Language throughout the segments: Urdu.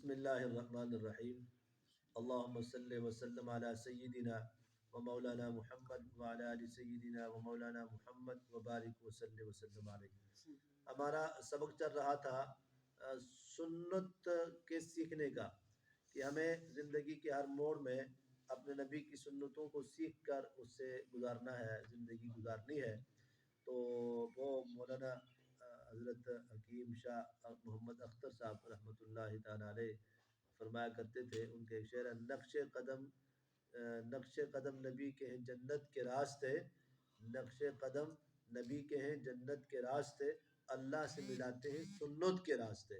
بسم اللہ الرحمن الرحیم اللہم صلی وسلم علی سیدنا و مولانا محمد وعلی آل سیدنا و مولانا محمد وبارک وسلم علیہ۔ ہمارا سبق چل رہا تھا سنت کے سیکھنے کا، کہ ہمیں زندگی کے ہر موڑ میں اپنے نبی کی سنتوں کو سیکھ کر اس سے گزارنا ہے، زندگی گزارنی ہے۔ تو وہ مولانا حضرت حکیم شاہ محمد اختر صاحب رحمۃ اللہ تعالیٰ علیہ فرمایا کرتے تھے، ان کے ایک شعر ہے، نقش قدم نبی کے ہیں جنت کے راستے، نقش قدم نبی کے ہیں جنت کے راستے، اللہ سے ملاتے ہیں سنت کے راستے۔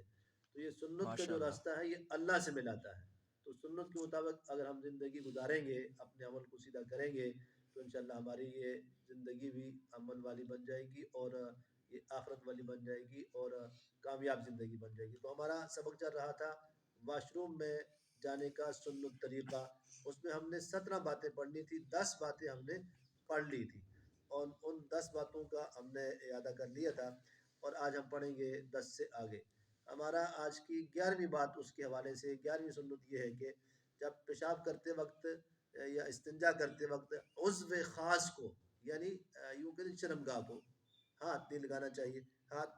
تو یہ سنت کا جو راستہ ہے یہ اللہ سے ملاتا ہے۔ تو سنت کے مطابق اگر ہم زندگی گزاریں گے، اپنے عمل کو سیدھا کریں گے، تو انشاءاللہ ہماری یہ زندگی بھی عمل والی بن جائے گی اور یہ آخرت والی بن جائے گی اور کامیاب زندگی بن جائے گی۔ تو ہمارا سبق چل رہا تھا واش روم میں جانے کا سنت طریقہ، اس میں ہم نے 17 باتیں پڑھنی تھی، 10 باتیں ہم نے پڑھ لی تھی اور ان 10 باتوں کا ہم نے اعادہ کر لیا تھا، اور آج ہم پڑھیں گے 10 سے آگے۔ ہمارا آج کی 11ویں بات اس کے حوالے سے، 11ویں سنت یہ ہے کہ جب پیشاب کرتے وقت یا استنجا کرتے وقت عضو خاص کو، یعنی یوں کہ شرمگاہ کو ہاتھ نہیں لگانا چاہیے،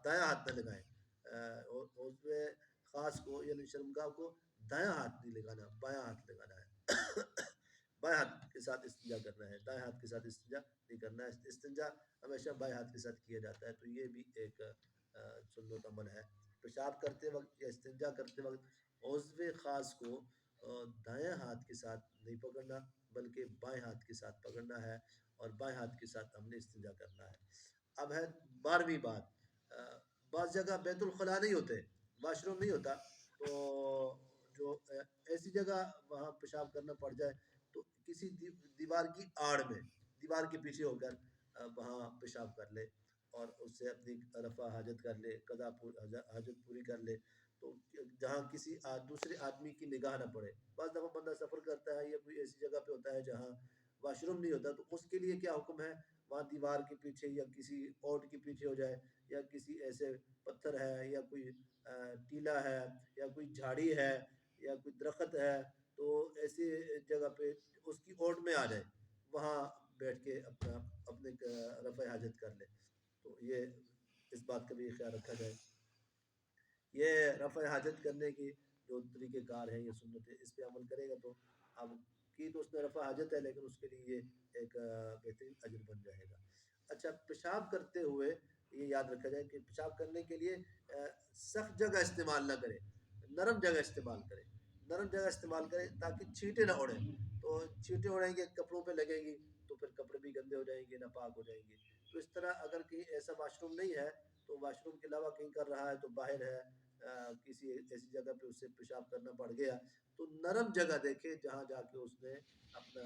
دایاں ہاتھ نہ لگائیں، عضو خاص کو یعنی شرمگاہ کو دایاں ہاتھ نہیں لگانا، بایاں ہاتھ لگانا ہے۔ بائیں ہاتھ کے ساتھ استنجا کرنا ہے، دائیں ہاتھ کے ساتھ استنجا نہیں کرنا ہے۔ استنجا ہمیشہ بائیں ہاتھ کے ساتھ کیا جاتا ہے، تو یہ بھی ایک سنت عمل ہے۔ پیشاب کرتے وقت یا استنجا کرتے وقت عضو خاص کو دائیں ہاتھ کے ساتھ نہیں پکڑنا بلکہ بائیں ہاتھ کے ساتھ پکڑنا ہے، اور بائیں ہاتھ کے ساتھ ہم نے استنجا کرنا ہے۔ اب ہے 12ویں بات، بعض جگہ بیت الخلاء نہیں ہوتے، واش روم نہیں ہوتا، تو جو ایسی جگہ وہاں پیشاب کرنا پڑ جائے تو کسی دیوار کی آڑ میں، دیوار کے پیچھے ہو کر وہاں پیشاب کر لے اور اس سے اپنی رفع حاجت کر لے، قضا حاجت پوری کر لے، تو جہاں کسی دوسرے آدمی کی نگاہ نہ پڑے۔ بعض دفعہ بندہ سفر کرتا ہے یا کوئی ایسی جگہ پہ ہوتا ہے جہاں واش روم نہیں ہوتا، تو اس کے لیے کیا حکم ہے، وہاں دیوار کے پیچھے یا کسی اوٹ کے پیچھے ہو جائے، یا کسی ایسے پتھر ہے یا کوئی ٹیلا ہے یا کوئی جھاڑی ہے یا کوئی درخت ہے، تو ایسی جگہ پہ اس کی اوٹ میں آ جائے، وہاں بیٹھ کے اپنے رفع حاجت کر لے۔ تو یہ اس بات کا بھی خیال رکھا جائے۔ یہ رفع حاجت کرنے کی جو طریقہ کار ہے، یہ سنت ہے، اس پہ عمل کرے گا تو اب کی تو اس نے رفع حاجت ہے، لیکن اس کے لیے یہ ایک بہترین اجر بن جائے گا۔ اچھا، پیشاب کرتے ہوئے یہ یاد رکھا جائے کہ پیشاب کرنے کے لیے سخت جگہ استعمال نہ کرے، نرم جگہ استعمال کرے، نرم جگہ استعمال کرے تاکہ چھینٹے نہ اڑیں۔ تو چھینٹے اڑیں گے، کپڑوں پہ لگیں گی تو پھر کپڑے بھی گندے ہو جائیں گے، ناپاک ہو جائیں گے۔ تو اس طرح اگر کہیں ایسا واش روم نہیں ہے تو واش روم کے علاوہ کہیں کر رہا ہے تو باہر ہے، کسی ایسی جگہ پہ اس سے پیشاب کرنا پڑ گیا تو نرم جگہ دیکھے جہاں جا کے اس نے اپنا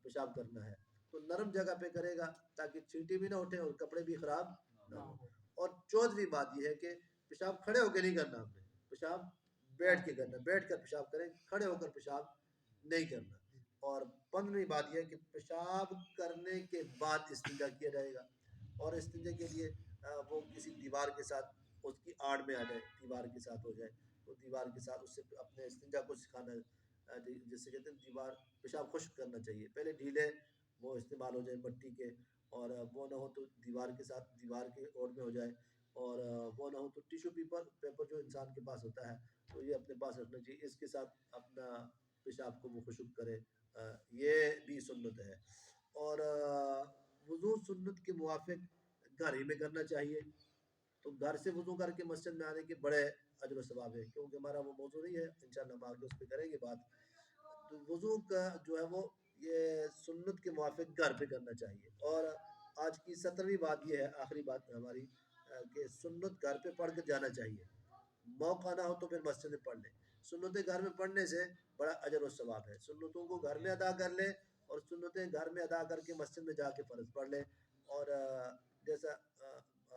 پیشاب کرنا ہے، تو نرم جگہ پہ کرے گا تاکہ چھینٹی بھی نہ اٹھے اور کپڑے بھی خراب نہ ہو۔ اور 14ویں بات یہ ہے کہ پیشاب کھڑے ہو کے نہیں کرنا، ہم نے پیشاب بیٹھ کے کرنا، بیٹھ کر پیشاب کریں، کھڑے ہو کر پیشاب نہیں کرنا۔ اور 15ویں بات یہ ہے کہ پیشاب کرنے کے بعد استنجا کیا جائے گا، اور استنجا کے لیے وہ کسی دیوار کے ساتھ اس کی آڑ میں آ جائے، دیوار کے ساتھ ہو جائے، تو دیوار کے ساتھ اس سے اپنے استنجا کو سکھانا، جس سے کہتے ہیں دیوار پیشاب خشک کرنا چاہیے، پہلے ڈھیلے وہ استعمال ہو جائے مٹی کے، اور وہ نہ ہو تو دیوار کے ساتھ دیوار کے اوڑ میں ہو جائے، اور وہ نہ ہو تو ٹیشو پیپر جو انسان کے پاس ہوتا ہے تو یہ اپنے پاس رکھنا چاہیے، اس کے ساتھ اپنا پیشاب کو وہ خشک کرے، یہ بھی سنت ہے۔ اور وضو سنت کے موافق گھر ہی میں کرنا چاہیے، تو گھر سے وضو کر کے مسجد میں آنے کے بڑے اجر و ثواب ہے، کیونکہ ہمارا وہ موضوع نہیں ہے، انشاءاللہ ہم آگے اس پہ کریں گے بات۔ تو وضو کا جو ہے وہ یہ سنت کے موافق گھر پہ کرنا چاہیے۔ اور آج کی 17ویں بات یہ ہے، آخری بات ہماری، کہ سنت گھر پہ پڑھ کر جانا چاہیے، موقع نہ ہو تو پھر مسجد میں پڑھ لیں۔ سنتیں گھر میں پڑھنے سے بڑا اجر و ثواب ہے، سنتوں کو گھر میں ادا کر لیں اور سنتیں گھر میں ادا کر کے مسجد میں جا کے فرض پڑھ لیں۔ اور جیسا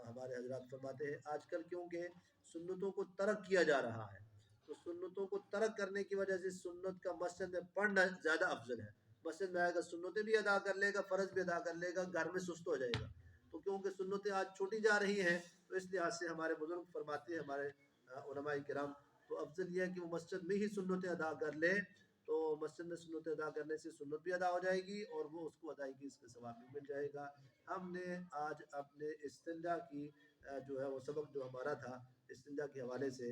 ہمارے حضرات فرماتے ہیں، آج کل کیونکہ سنتوں کو ترک کیا جا رہا ہے، تو سنتوں کو ترک کرنے کی وجہ سے سنت کا مسجد میں پڑھنا زیادہ افضل ہے۔ مسجد میں آئے گا، سنتیں بھی ادا کر لے گا، فرض بھی ادا کر لے گا، گھر میں سست ہو جائے گا۔ تو کیونکہ سنتیں آج چھوٹی جا رہی ہیں، تو اس لحاظ سے ہمارے بزرگ فرماتے ہیں، ہمارے علماء کرام، تو افضل یہ ہے کہ وہ مسجد میں ہی سنتیں ادا کر لے، تو مسجد میں سنتیں ادا کرنے سے سنت بھی ادا ہو جائے گی اور وہ اس کو ادائیگی اس کے ثواب بھی مل جائے گا۔ ہم نے آج اپنے استنجا کی جو ہے وہ سبق جو ہمارا تھا استنجا کے حوالے سے،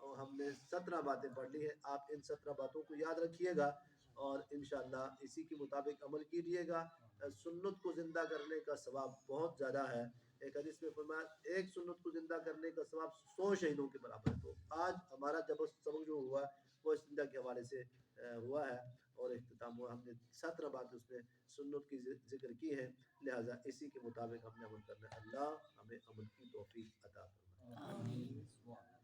اور ہم نے 17 باتیں پڑھ لی ہیں۔ آپ ان 17 باتوں کو یاد رکھیے گا اور انشاءاللہ اسی کے مطابق عمل کیجیے گا۔ سنت کو زندہ کرنے کا ثواب بہت زیادہ ہے۔ ایک حدیث میں فرمایا ایک سنت کو زندہ کرنے کا ثواب 100 شہیدوں کے برابر ہے۔ تو آج ہمارا جب سبق جو ہوا وہ استنجا کے حوالے سے ہوا ہے اور اختتام ہوا، ہم نے 17 باتیں اس میں سنت کی ذکر کی ہے، لہٰذا اسی کے مطابق ہم نے عمل کرنا ہے۔ اللہ ہمیں عمل کی توفیق عطا فرمائے۔ آمین۔